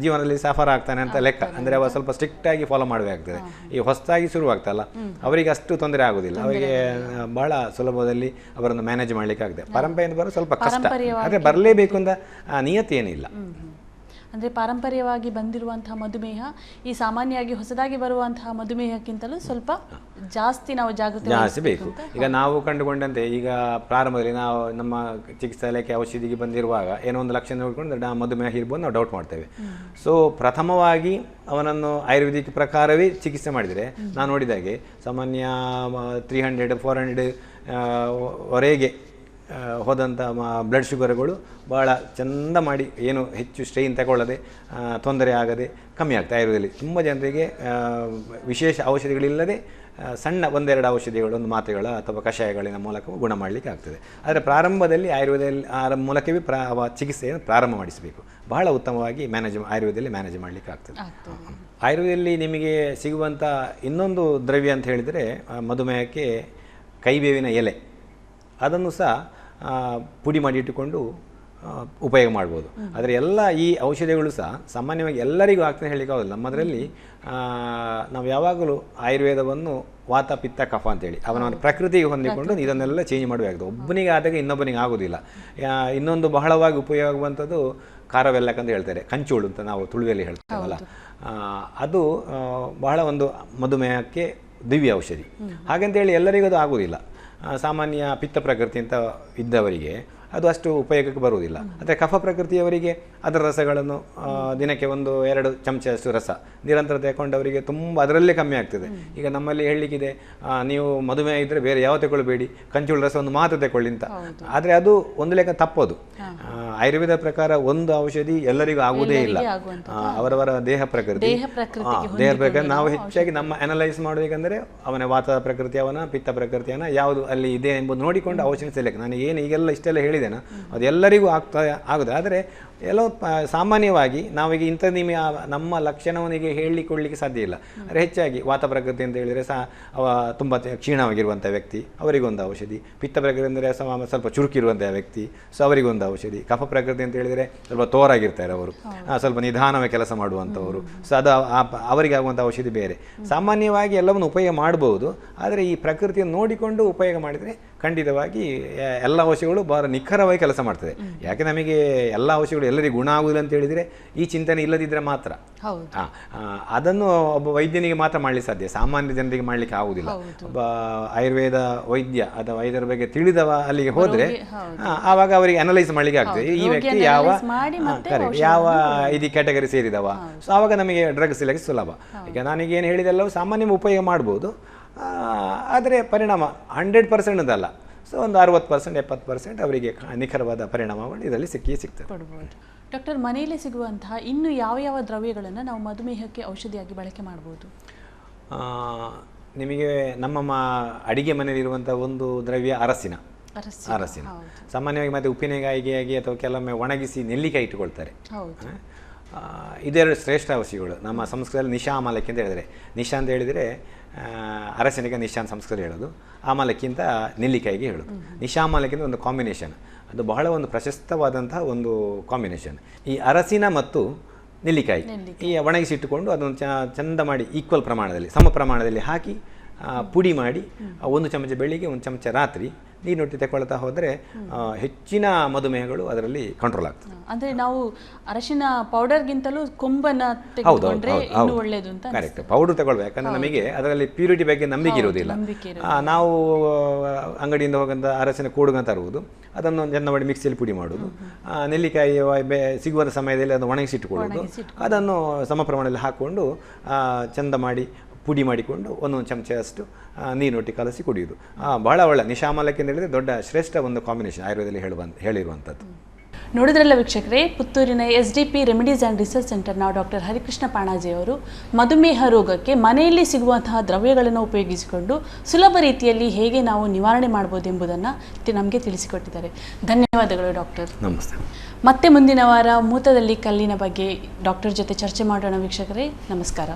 ಜೀವನದಲ್ಲಿ ಸಫರ್ ಆಗ್ತಾನೆ ಅಂತ ಲೆಕ್ಕ. ಅಂದರೆ ಅವ ಸ್ವಲ್ಪ ಸ್ಟ್ರಿಕ್ಟಾಗಿ ಫಾಲೋ ಮಾಡಬೇಕಾಗ್ತದೆ. ಈ ಹೊಸದಾಗಿ ಶುರುವಾಗ್ತಲ್ಲ, ಅವರಿಗೆ ಅಷ್ಟು ತೊಂದರೆ ಆಗೋದಿಲ್ಲ. ಅವರಿಗೆ ಭಾಳ ಸುಲಭದಲ್ಲಿ ಅವರನ್ನು ಮ್ಯಾನೇಜ್ ಮಾಡಲಿಕ್ಕೆ ಆಗಿದೆ. ಪರಂಪರೆಯಿಂದ ಬರೋ ಸ್ವಲ್ಪ ಕಷ್ಟ, ಆದರೆ ಬರಲೇಬೇಕು ಅಂತ ನಿಯತಿ ಏನಿಲ್ಲ. ಅಂದರೆ ಪಾರಂಪರ್ಯವಾಗಿ ಬಂದಿರುವಂತಹ ಮಧುಮೇಹ ಈ ಸಾಮಾನ್ಯವಾಗಿ ಹೊಸದಾಗಿ ಬರುವಂತಹ ಮಧುಮೇಹಕ್ಕಿಂತಲೂ ಸ್ವಲ್ಪ ಜಾಸ್ತಿ ನಾವು ಜಾಗೃತಿ ಬೇಕು. ಈಗ ನಾವು ಕಂಡುಕೊಂಡಂತೆ, ಈಗ ಪ್ರಾರಂಭದಲ್ಲಿ ನಾವು ನಮ್ಮ ಚಿಕಿತ್ಸಾಲಯಕ್ಕೆ ಔಷಧಿಗೆ ಬಂದಿರುವಾಗ ಏನೋ ಒಂದು ಲಕ್ಷಣ ನೋಡಿಕೊಂಡು ಮಧುಮೇಹ ಇರ್ಬೋದು ನಾವು ಡೌಟ್ ಮಾಡ್ತೇವೆ. ಸೊ ಪ್ರಥಮವಾಗಿ ಅವನನ್ನು ಆಯುರ್ವೇದಿಕ್ ಪ್ರಕಾರವೇ ಚಿಕಿತ್ಸೆ ಮಾಡಿದರೆ, ನಾನು ನೋಡಿದಾಗೆ ಸಾಮಾನ್ಯ 300-400 ವರೆಗೆ ಹೋದಂಥ ಬ್ಲಡ್ ಶುಗರ್ಗಳು ಭಾಳ ಚೆಂದ ಮಾಡಿ, ಏನು ಹೆಚ್ಚು ಸ್ಟ್ರೈನ್ ತಗೊಳ್ಳದೆ, ತೊಂದರೆ ಆಗದೆ ಕಮ್ಮಿ ಆಗ್ತದೆ. ಆಯುರ್ವೇದದಲ್ಲಿ ತುಂಬ ಜನರಿಗೆ ವಿಶೇಷ ಔಷಧಿಗಳಿಲ್ಲದೆ ಸಣ್ಣ ಒಂದೆರಡು ಔಷಧಿಗಳು, ಒಂದು ಮಾತ್ರೆಗಳ ಅಥವಾ ಕಷಾಯಗಳಿನ ಮೂಲಕ ಗುಣ ಮಾಡಲಿಕ್ಕೆ ಆಗ್ತದೆ. ಆದರೆ ಪ್ರಾರಂಭದಲ್ಲಿ ಆಯುರ್ವೇದದಲ್ಲಿ ಮೂಲಕವೇ ಚಿಕಿತ್ಸೆಯನ್ನು ಪ್ರಾರಂಭ ಮಾಡಿಸಬೇಕು. ಬಹಳ ಉತ್ತಮವಾಗಿ ಆಯುರ್ವೇದದಲ್ಲಿ ಮ್ಯಾನೇಜ್ ಮಾಡಲಿಕ್ಕೆ ಆಗ್ತದೆ. ಆಯುರ್ವೇದದಲ್ಲಿ ನಿಮಗೆ ಸಿಗುವಂಥ ಇನ್ನೊಂದು ದ್ರವ್ಯ ಅಂತ ಹೇಳಿದರೆ, ಮಧುಮೇಹಕ್ಕೆ ಕೈಬೇವಿನ ಎಲೆ, ಅದನ್ನು ಸಹ ಪುಡಿ ಮಾಡಿ ಇಟ್ಟುಕೊಂಡು ಉಪಯೋಗ ಮಾಡ್ಬೋದು. ಆದರೆ ಎಲ್ಲ ಈ ಔಷಧಿಗಳು ಸಹ ಸಾಮಾನ್ಯವಾಗಿ ಎಲ್ಲರಿಗೂ ಆಗ್ತದೆ ಹೇಳಲಿಕ್ಕೆ ಆಗೋದಿಲ್ಲ. ನಮ್ಮದರಲ್ಲಿ ನಾವು ಯಾವಾಗಲೂ ಆಯುರ್ವೇದವನ್ನು ವಾತ ಪಿತ್ತ ಕಫ ಅಂತೇಳಿ ಅವನವನ ಪ್ರಕೃತಿಗೆ ಹೊಂದಿಕೊಂಡು ಇದನ್ನೆಲ್ಲ ಚೇಂಜ್ ಮಾಡಬೇಕಾಗ್ತದೆ. ಒಬ್ಬನಿಗೆ ಆದಾಗ ಇನ್ನೊಬ್ಬನಿಗೆ ಆಗೋದಿಲ್ಲ. ಇನ್ನೊಂದು ಬಹಳವಾಗಿ ಉಪಯೋಗ ಆಗುವಂಥದ್ದು ಖಾರವೆಲ್ಲಕ್ಕಂತ ಹೇಳ್ತಾರೆ, ಕಂಚೋಳು ಅಂತ ನಾವು ತುಳುವಿಯಲ್ಲಿ ಹೇಳ್ತೇವಲ್ಲ, ಅದು ಬಹಳ ಒಂದು ಮಧುಮೇಹಕ್ಕೆ ದಿವ್ಯ ಔಷಧಿ. ಹಾಗಂತೇಳಿ ಎಲ್ಲರಿಗೂ ಅದು ಆಗೋದಿಲ್ಲ. ಸಾಮಾನ್ಯ ಪಿತ್ತ ಪ್ರಕೃತಿ ಅಂತ ಇದ್ದವರಿಗೆ ಅದು ಅಷ್ಟು ಉಪಯೋಗಕ್ಕೆ ಬರುವುದಿಲ್ಲ. ಆದರೆ ಕಫ ಪ್ರಕೃತಿಯವರಿಗೆ ಅದರ ರಸಗಳನ್ನು ದಿನಕ್ಕೆ 1-2 ಚಮಚದಷ್ಟು ರಸ ನಿರಂತರ ತಗೊಂಡವರಿಗೆ ತುಂಬ ಅದರಲ್ಲೇ ಕಮ್ಮಿ ಆಗ್ತದೆ. ಈಗ ನಮ್ಮಲ್ಲಿ ಹೇಳಲಿಕ್ಕಿದೆ, ನೀವು ಮಧುಮೇಹ ಇದ್ದರೆ ಬೇರೆ ಯಾವ ತಗೊಳ್ಬೇಡಿ, ಕಂಚುಳು ರಸ ಒಂದು ಮಾತ್ರ ತಗೊಳ್ಳಿ ಅಂತ. ಆದರೆ ಅದು ಒಂದು ಲೆಕ್ಕ ತಪ್ಪೋದು. ಆಯುರ್ವೇದ ಪ್ರಕಾರ ಒಂದು ಔಷಧಿ ಎಲ್ಲರಿಗೂ ಆಗುವುದೇ ಇಲ್ಲ. ಅವರವರ ದೇಹ ಪ್ರಕೃತಿ ನಾವು ಹೆಚ್ಚಾಗಿ ನಮ್ಮ ಅನಲೈಸ್ ಮಾಡಬೇಕಂದ್ರೆ ಅವನ ವಾತ ಪ್ರಕೃತಿ, ಅವನ ಪಿತ್ತ ಪ್ರಕೃತಿಯನ್ನ ಯಾವುದು ಅಲ್ಲಿ ಇದೆ ಎಂಬುದು ನೋಡಿಕೊಂಡು ಔಷಧಿ ಸೆಲೆಕ್ಟ್. ನಾನು ಏನು ಈಗೆಲ್ಲ ಇಷ್ಟೆಲ್ಲ ಹೇಳಿದ್ದೇನೆ ಅದು ಎಲ್ಲರಿಗೂ ಆಗುದು. ಆದರೆ ಎಲ್ಲೋ ಸಾಮಾನ್ಯವಾಗಿ ನಾವೀಗ ಇಂಥ ನಮ್ಮ ಲಕ್ಷಣವನಿಗೆ ಹೇಳಿಕೊಳ್ಳಲಿಕ್ಕೆ ಸಾಧ್ಯ ಇಲ್ಲ. ಆದರೆ ಹೆಚ್ಚಾಗಿ ವಾತ ಪ್ರಕೃತಿ ಅಂತ ಹೇಳಿದರೆ ಅವ ತುಂಬ ಕ್ಷೀಣವಾಗಿರುವಂಥ ವ್ಯಕ್ತಿ, ಅವರಿಗೊಂದು ಔಷಧಿ. ಪಿತ್ತ ಪ್ರಕೃತಿ ಅಂದರೆ ಸ್ವಲ್ಪ ಚುರುಕಿರುವಂಥ ವ್ಯಕ್ತಿ, ಸೊ ಅವರಿಗೊಂದು ಔಷಧಿ. ಕಫ ಪ್ರಕೃತಿ ಅಂತ ಹೇಳಿದರೆ ಸ್ವಲ್ಪ ತೋರಾಗಿರ್ತಾರೆ ಅವರು, ಸ್ವಲ್ಪ ನಿಧಾನವೇ ಕೆಲಸ ಮಾಡುವಂಥವರು, ಸೊ ಅದು ಅವರಿಗೆ ಆಗುವಂಥ ಔಷಧಿ ಬೇರೆ. ಸಾಮಾನ್ಯವಾಗಿ ಎಲ್ಲವನ್ನು ಉಪಯೋಗ ಮಾಡಬಹುದು. ಆದರೆ ಈ ಪ್ರಕೃತಿಯನ್ನು ನೋಡಿಕೊಂಡು ಉಪಯೋಗ ಮಾಡಿದರೆ ಖಂಡಿತವಾಗಿ ಎಲ್ಲ ಔಷಧಿಗಳು ಬಹಳ ನಿಖರವಾಗಿ ಕೆಲಸ ಮಾಡ್ತದೆ. ಯಾಕೆ ನಮಗೆ ಎಲ್ಲ ಔಷಧಿಗಳು ಎಲ್ಲರಿಗೂ ಗುಣ ಆಗುವುದಿಲ್ಲ ಅಂತ ಹೇಳಿದರೆ ಈ ಚಿಂತನೆ ಇಲ್ಲದಿದ್ದರೆ ಮಾತ್ರ. ಅದನ್ನು ಒಬ್ಬ ವೈದ್ಯನಿಗೆ ಮಾತ್ರ ಮಾಡಲಿಕ್ಕೆ ಸಾಧ್ಯ, ಸಾಮಾನ್ಯ ಜನರಿಗೆ ಮಾಡಲಿಕ್ಕೆ ಆಗುವುದಿಲ್ಲ. ಒಬ್ಬ ಆಯುರ್ವೇದ ವೈದ್ಯ ಅಥವಾ ವೈದ್ಯರ ಬಗ್ಗೆ ತಿಳಿದವ ಅಲ್ಲಿಗೆ ಹೋದರೆ ಆವಾಗ ಅವರಿಗೆ ಅನಲೈಸ್ ಮಾಡಲಿಕ್ಕೆ ಆಗ್ತದೆ, ಈ ವ್ಯಕ್ತಿ ಯಾವ ಇದು ಕ್ಯಾಟಗರಿ ಸೇರಿದವ. ಸೊ ಆವಾಗ ನಮಗೆ ಡ್ರಗ್ ಸಿಗಲಿಕ್ಕೆ ಸುಲಭ. ಈಗ ನಾನೀಗೇನು ಹೇಳಿದೆಲ್ಲವೂ ಸಾಮಾನ್ಯ ಉಪಯೋಗ ಮಾಡ್ಬೋದು. ಆದರೆ ಪರಿಣಾಮ 100% ಅಲ್ಲ, ಸೊ ಒಂದು 60%, 70% ಅವರಿಗೆ ನಿಖರವಾದ ಪರಿಣಾಮಗಳು ಇದರಲ್ಲಿ ಸಿಗ್ತದೆ. ಡಾಕ್ಟರ್, ಮನೆಯಲ್ಲಿ ಸಿಗುವಂತಹ ಇನ್ನು ಯಾವ ದ್ರವ್ಯಗಳನ್ನು ನಾವು ಮಧುಮೇಹಕ್ಕೆ ಔಷಧಿಯಾಗಿ ಬಳಕೆ ಮಾಡ್ಬೋದು? ನಿಮಗೆ ನಮ್ಮ ಅಡಿಗೆ ಮನೆಯಲ್ಲಿರುವಂಥ ಒಂದು ದ್ರವ್ಯ ಅರಸಿನ. ಸಾಮಾನ್ಯವಾಗಿ ಮತ್ತು ಉಪ್ಪಿನಕಾಯಿಗೆ ಅಥವಾ ಕೆಲವೊಮ್ಮೆ ಒಣಗಿಸಿ ನೆಲ್ಲಿಕಾಯಿ ಇಟ್ಟುಕೊಳ್ತಾರೆ. ಇದೆರಡು ಶ್ರೇಷ್ಠ ಔಷಧಿಗಳು. ನಮ್ಮ ಸಂಸ್ಕೃತದಲ್ಲಿ ನಿಶಾಮಲಕ್ಕಿ ಅಂತ ಹೇಳಿದರೆ, ನಿಶಾ ಅಂತ ಹೇಳಿದರೆ ಅರಸಿನಿಗೆ ನಿಶಾ ಅಂತ ಸಂಸ್ಕೃತ ಹೇಳೋದು, ಆಮಲಕ್ಕಿಂತ ನೆಲ್ಲಿಕಾಯಿಗೆ ಹೇಳೋದು. ನಿಶಾಮಲಕ್ಕಿಂತ ಒಂದು ಕಾಂಬಿನೇಷನ್, ಅದು ಬಹಳ ಒಂದು ಪ್ರಶಸ್ತವಾದಂತಹ ಒಂದು ಕಾಂಬಿನೇಷನ್. ಈ ಅರಸಿನ ಮತ್ತು ನೆಲ್ಲಿಕಾಯಿ ಈ ಒಣಗಿಸಿಟ್ಟುಕೊಂಡು ಅದನ್ನು ಚಂದ ಮಾಡಿ ಈಕ್ವಲ್ ಪ್ರಮಾಣದಲ್ಲಿ, ಸಮ ಪ್ರಮಾಣದಲ್ಲಿ ಹಾಕಿ ಪುಡಿ ಮಾಡಿ 1 ಚಮಚ ಬೆಳಿಗ್ಗೆ 1 ಚಮಚ ರಾತ್ರಿ ನೀರಿನೊಟ್ಟಿ ತಗೊಳ್ತಾ ಹೋದರೆ ಹೆಚ್ಚಿನ ಮಧುಮೇಹಗಳು ಅದರಲ್ಲಿ ಕಂಟ್ರೋಲ್ ಆಗ್ತದೆ. ಅಂದರೆ ನಾವು ಅರಶಿನ ಪೌಡರ್ಗಿಂತಲೂ ಕೊಂಬನ್ನು ತೆಗೆದುಕೊಂಡ್ರೆ ಇನ್ನೂ ಒಳ್ಳೆಯದು ಅಂತ. ಕರೆಕ್ಟ್, ಪೌಡರ್ ತಗೊಳ್ಬೇಕು. ಯಾಕಂದರೆ ನಮಗೆ ಅದರಲ್ಲಿ ಪ್ಯೂರಿಟಿ ಬಗ್ಗೆ ನಂಬಿಕೆ ಇರುವುದಿಲ್ಲ. ನಾವು ಅಂಗಡಿಯಿಂದ ಹೋಗಂತ ಅರಸಿನ ಕೂಡುಗ ತರುವುದು, ಅದನ್ನು ಚೆಂದ ಮಾಡಿ ಮಿಕ್ಸಿಯಲ್ಲಿ ಪುಡಿ ಮಾಡೋದು, ನೆಲ್ಲಿಕಾಯಿ ಸಿಗುವ ಸಮಯದಲ್ಲಿ ಅದನ್ನು ಒಣಗಿಸಿಟ್ಟುಕೊಳ್ಳೋದು, ಅದನ್ನು ಸಮ ಪ್ರಮಾಣದಲ್ಲಿ ಹಾಕ್ಕೊಂಡು ಚೆಂದ ಮಾಡಿ ಪುಡಿ ಮಾಡಿಕೊಂಡು ಒಂದೊಂದು ಚಮಚದಷ್ಟು ನೀರಿನೊಟ್ಟಿ ಕಲಸಿ ಕುಡಿಯೋದು ಬಹಳ ಒಳ್ಳೆ ನಿಶಾಮಲಕ್ಕೆ ಅಂತ ಹೇಳಿದರೆ ದೊಡ್ಡ ಶ್ರೇಷ್ಠ ಒಂದು ಕಾಂಬಿನೇಷನ್ ಆಯುರ್ವೇದದಲ್ಲಿ ಹೇಳಿರುವಂಥದ್ದು. ನೋಡಿದ್ರಲ್ಲ ವೀಕ್ಷಕರೇ, ಪುತ್ತೂರಿನ SDP ರೆಮಿಡೀಸ್ ಆ್ಯಂಡ್ ರಿಸರ್ಚ್ ಸೆಂಟರ್ನ ಡಾಕ್ಟರ್ ಹರಿಕೃಷ್ಣ ಪಾಣಾಜೆ ಅವರು ಮಧುಮೇಹ ರೋಗಕ್ಕೆ ಮನೆಯಲ್ಲಿ ಸಿಗುವಂತಹ ದ್ರವ್ಯಗಳನ್ನು ಉಪಯೋಗಿಸಿಕೊಂಡು ಸುಲಭ ರೀತಿಯಲ್ಲಿ ಹೇಗೆ ನಾವು ನಿವಾರಣೆ ಮಾಡ್ಬೋದು ಎಂಬುದನ್ನು ನಮಗೆ ತಿಳಿಸಿಕೊಟ್ಟಿದ್ದಾರೆ. ಧನ್ಯವಾದಗಳು ಡಾಕ್ಟರ್. ನಮಸ್ತೆ. ಮತ್ತೆ ಮುಂದಿನ ವಾರ ಮೂತ್ರದಲ್ಲಿ ಕಲ್ಲಿನ ಬಗ್ಗೆ ಡಾಕ್ಟರ್ ಜೊತೆ ಚರ್ಚೆ ಮಾಡೋಣ ವೀಕ್ಷಕರೇ. ನಮಸ್ಕಾರ.